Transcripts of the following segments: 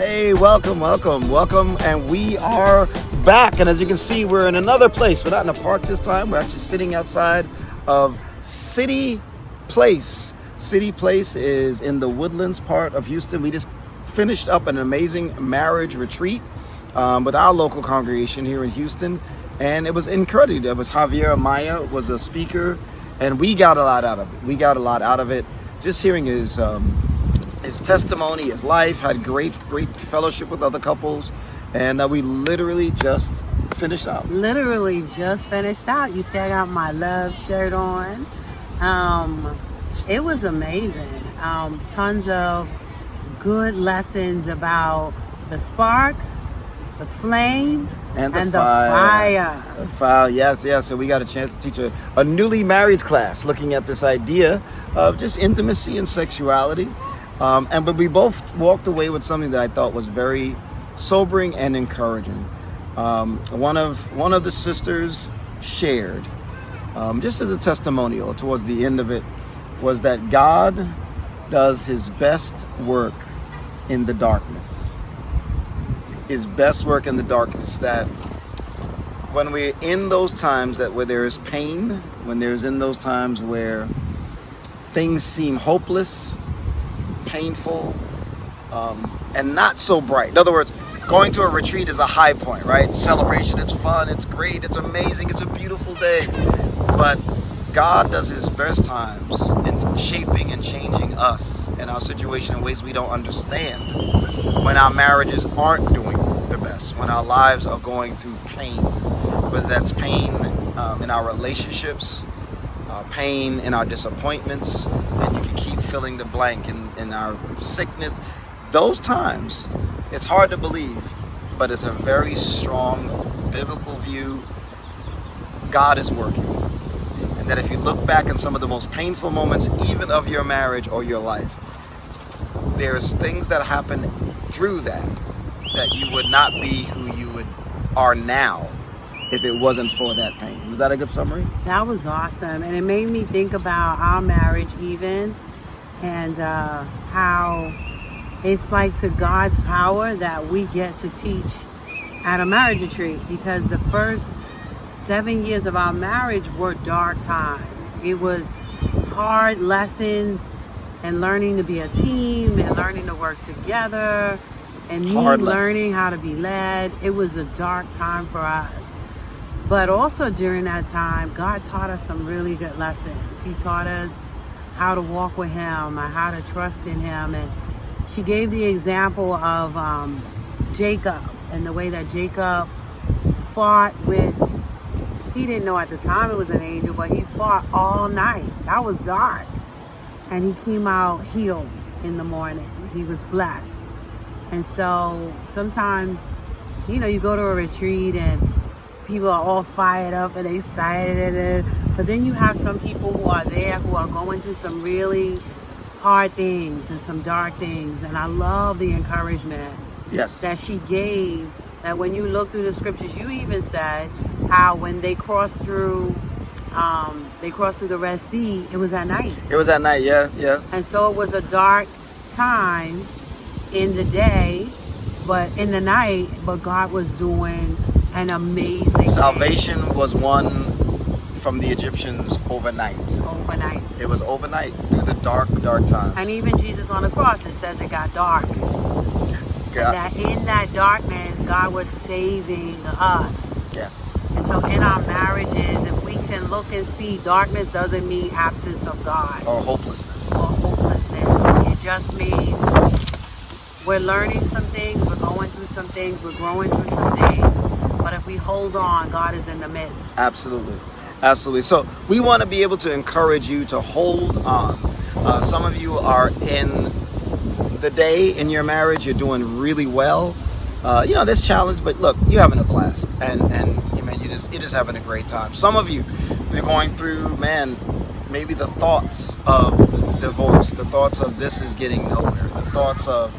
Hey, welcome. And we are back. And as you can see, we're in another place. We're not in a park this time. We're actually sitting outside of City Place. City Place is in the Woodlands part of Houston. We just finished up an amazing marriage retreat with our local congregation here in Houston. And it was incredible. It was Javier Amaya was a speaker, and we got a lot out of it. Just hearing his testimony, his life, had great fellowship with other couples, and we literally just finished out. You see, I got my love shirt on. It was amazing. Tons of good lessons about the spark, the flame, and the fire. The fire, yes. So we got a chance to teach a newly married class looking at this idea of just intimacy and sexuality. But we both walked away with something that I thought was very sobering and encouraging. One of the sisters shared, just as a testimonial towards the end of it, was that God does his best work in the darkness. His best work in the darkness. That when we're in those times where there is pain, when there's in those times where things seem hopeless, painful, and not so bright. In other words, going to a retreat is a high point, right? Celebration, it's fun, it's great, it's amazing, it's a beautiful day. But God does his best times in shaping and changing us and our situation in ways we don't understand. When our marriages aren't doing the best, when our lives are going through pain, whether that's pain in our relationships, pain in our disappointments, and you can keep filling the blank in our sickness. Those times, it's hard to believe, but it's a very strong biblical view. God is working. And that if you look back in some of the most painful moments, even of your marriage or your life, there's things that happen through that you would not be who you are now if it wasn't for that pain. Was that a good summary? That was awesome. And it made me think about our marriage even, and how it's like to God's power that we get to teach at a marriage retreat, because the first 7 years of our marriage were dark times. It was hard lessons and learning to be a team and learning to work together and me learning how to be led. It was a dark time for us. But also during that time, God taught us some really good lessons. He taught us how to walk with him and how to trust in him. And she gave the example of Jacob and the way that Jacob fought with, he didn't know at the time it was an angel, but he fought all night. That was dark. And he came out healed in the morning. He was blessed. And so sometimes, you go to a retreat and people are all fired up and excited, but then you have some people who are there who are going through some really hard things and some dark things. And I love the encouragement that she gave, that when you look through the scriptures, you even said how when they crossed through the Red Sea, it was at night. It was at night, yeah. And so it was a dark time in the day, but in the night, but God was doing an amazing salvation thing. Was won from the Egyptians overnight. It was overnight through the dark time. And even Jesus on the cross, it says it got dark. And that in that darkness, God was saving us. Yes. And so in our marriages, if we can look and see, darkness doesn't mean absence of God. Or hopelessness. It just means we're learning some things, we're going through some things, we're growing through some things. But if we hold on, God is in the midst. Absolutely. So we want to be able to encourage you to hold on. Some of you are in the day in your marriage, you're doing really well. There's challenge, but look, you're having a blast, and you're just having a great time. Some of you, you're going through, maybe the thoughts of divorce, the thoughts of this is getting nowhere, the thoughts of,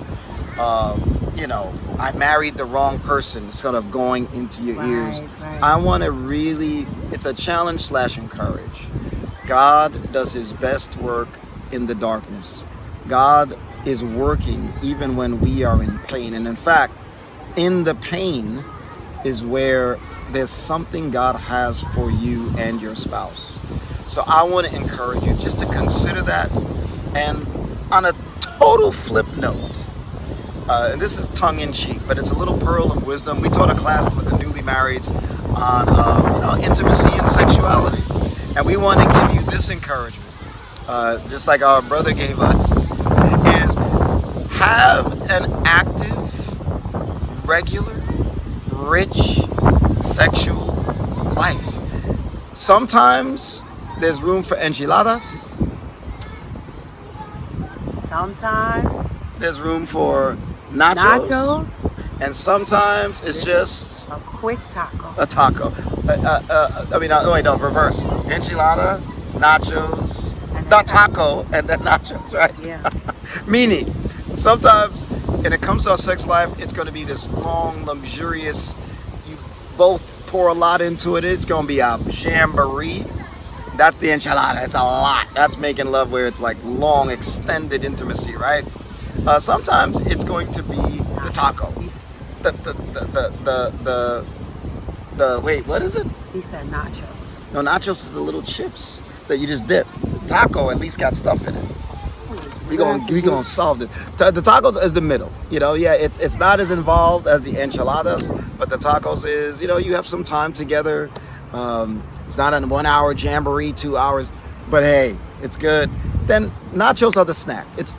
I married the wrong person, sort of going into your ears. Right. I want to really, it's a challenge / encourage. God does his best work in the darkness. God is working even when we are in pain. And in fact, in the pain is where there's something God has for you and your spouse. So I want to encourage you just to consider that. And on a total flip note, and this is tongue-in-cheek, but it's a little pearl of wisdom. We taught a class with the newly marrieds on intimacy and sexuality. And we want to give you this encouragement, just like our brother gave us, is have an active, regular, rich sexual life. Sometimes there's room for enchiladas. Sometimes There's room for nachos. And sometimes it's just a quick taco. a taco. Reverse. Enchilada, nachos, And then not taco, and then nachos, right? Yeah. Meaning, sometimes when it comes to our sex life, it's going to be this long, luxurious, you both pour a lot into it. It's going to be a jamboree. That's the enchilada. It's a lot. That's making love where it's like long, extended intimacy, right? Sometimes it's going to be the taco. Wait, what is it? He said nachos. No, nachos is the little chips that you just dip. Taco at least got stuff in it. We gonna solve it. The tacos is the middle. It's not as involved as the enchiladas, but the tacos is, you have some time together. It's not a 1 hour jamboree, 2 hours, but hey, it's good. Then nachos are the snack. It's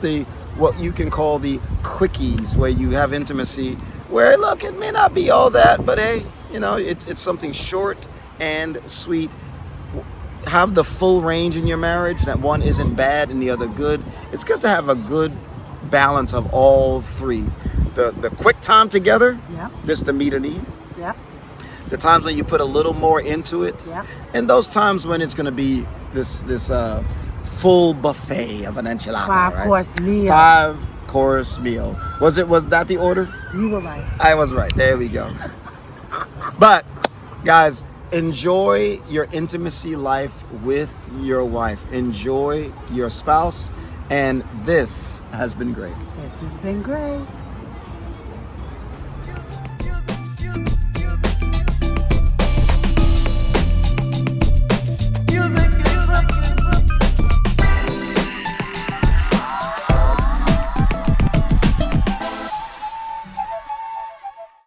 what you can call the quickies, where you have intimacy, where look, it may not be all that, but hey, it's something short and sweet. Have the full range in your marriage, that one isn't bad and the other good. It's good to have a good balance of all three. The quick time together, Yep. just to meet a need. Yep. The times when you put a little more into it, Yep. and those times when it's going to be this full buffet of an enchilada, right? 5-course meal. 5-course meal. Was that the order? You were right. I was right. There we go. But guys, enjoy your intimacy life with your wife. Enjoy your spouse, and this has been great. This has been great.